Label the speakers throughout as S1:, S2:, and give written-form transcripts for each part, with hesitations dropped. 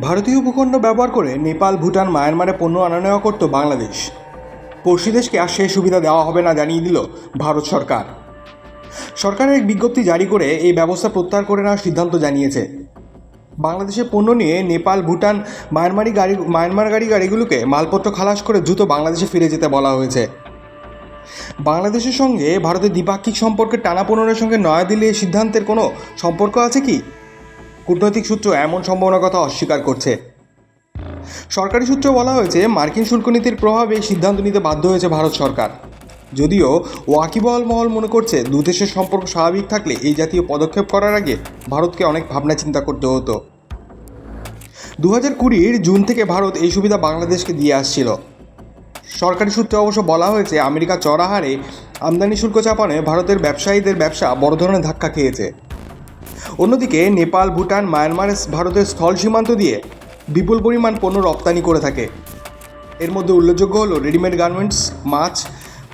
S1: ভারতীয় ভূখণ্ড ব্যবহার করে নেপাল, ভুটান, মায়ানমারে পণ্য আনা নেওয়া করত বাংলাদেশ। পড়শি দেশকে আর সেই সুবিধা দেওয়া হবে না জানিয়ে দিল ভারত সরকার। সরকারের এক বিজ্ঞপ্তি জারি করে এই ব্যবস্থা প্রত্যাহার করে নেওয়ার সিদ্ধান্ত জানিয়েছে। বাংলাদেশের পণ্য নিয়ে নেপাল, ভুটান, মায়ানমার গাড়িগুলোকে মালপত্র খালাস করে দ্রুত বাংলাদেশে ফিরে যেতে বলা হয়েছে। বাংলাদেশের সঙ্গে ভারতের দ্বিপাক্ষিক সম্পর্কের টানাপোড়েনের সঙ্গে নয়াদিল্লির এই সিদ্ধান্তের কোনো সম্পর্ক আছে কি? কূটনৈতিক সূত্র এমন সম্ভাবনার কথা অস্বীকার করছে। সরকারি সূত্রে বলা হয়েছে, মার্কিন শুল্ক নীতির প্রভাবে এই সিদ্ধান্ত নিতে বাধ্য হয়েছে ভারত সরকার। যদিও ওয়াকিবহাল মহল মনে করছে, দু দেশের সম্পর্ক স্বাভাবিক থাকলে এই জাতীয় পদক্ষেপ করার আগে ভারতকে অনেক ভাবনা চিন্তা করতে হতো। 2020 জুন থেকে ভারত এই সুবিধা বাংলাদেশকে দিয়ে আসছিল। সরকারি সূত্রে অবশ্য বলা হয়েছে, আমেরিকা চড়া হারে আমদানি শুল্ক চাপানে ভারতের ব্যবসায়ীদের ব্যবসা বড় ধরনের ধাক্কা খেয়েছে। অন্যদিকে নেপাল, ভুটান, মায়ানমার ভারতের স্থল সীমান্ত দিয়ে বিপুল পরিমাণ পণ্য রপ্তানি করে থাকে। এর মধ্যে উল্লেখযোগ্য হল রেডিমেড গার্মেন্টস, মাছ,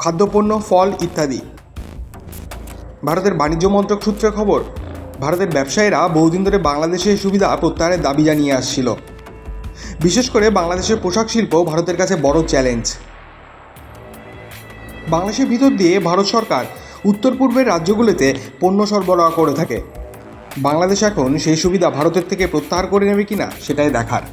S1: খাদ্যপণ্য, ফল ইত্যাদি। ভারতের বাণিজ্য মন্ত্রক সূত্রে খবর, ভারতের ব্যবসায়ীরা বহুদিন ধরে বাংলাদেশে এই সুবিধা প্রত্যাহারের দাবি জানিয়ে আসছিল। বিশেষ করে বাংলাদেশের পোশাক শিল্প ভারতের কাছে বড় চ্যালেঞ্জ। বাংলাদেশের ভিতর দিয়ে ভারত সরকার উত্তর পূর্বের রাজ্যগুলোতে পণ্য সরবরাহ করে থাকে। বাংলাদেশ এখন সেই সুবিধা ভারতের থেকে প্রত্যাহার করে নেবে কিনা সেটাই দেখার।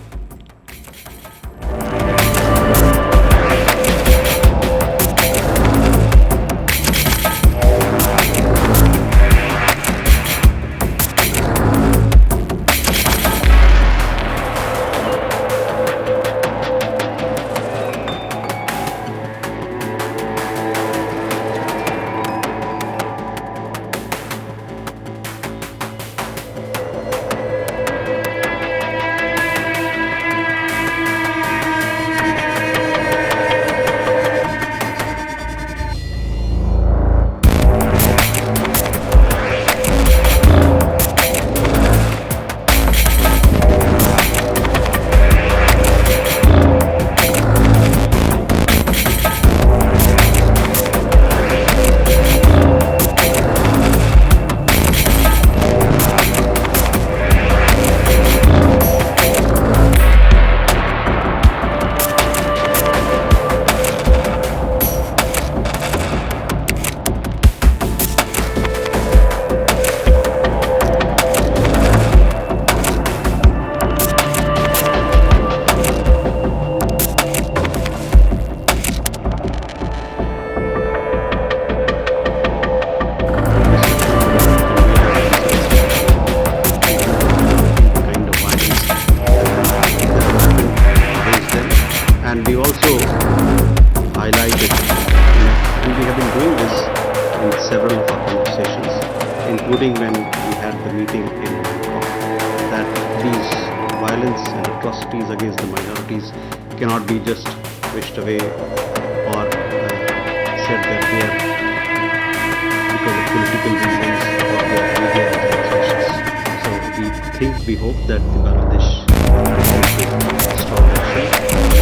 S2: And we also highlighted, and we have been doing this in several of our conversations, including when we had the meeting in Bangkok, that these violence and atrocities against the minorities cannot be just wished away or said that they are because of political reasons or their media organizations. So we hope that the Bangladesh will take strong action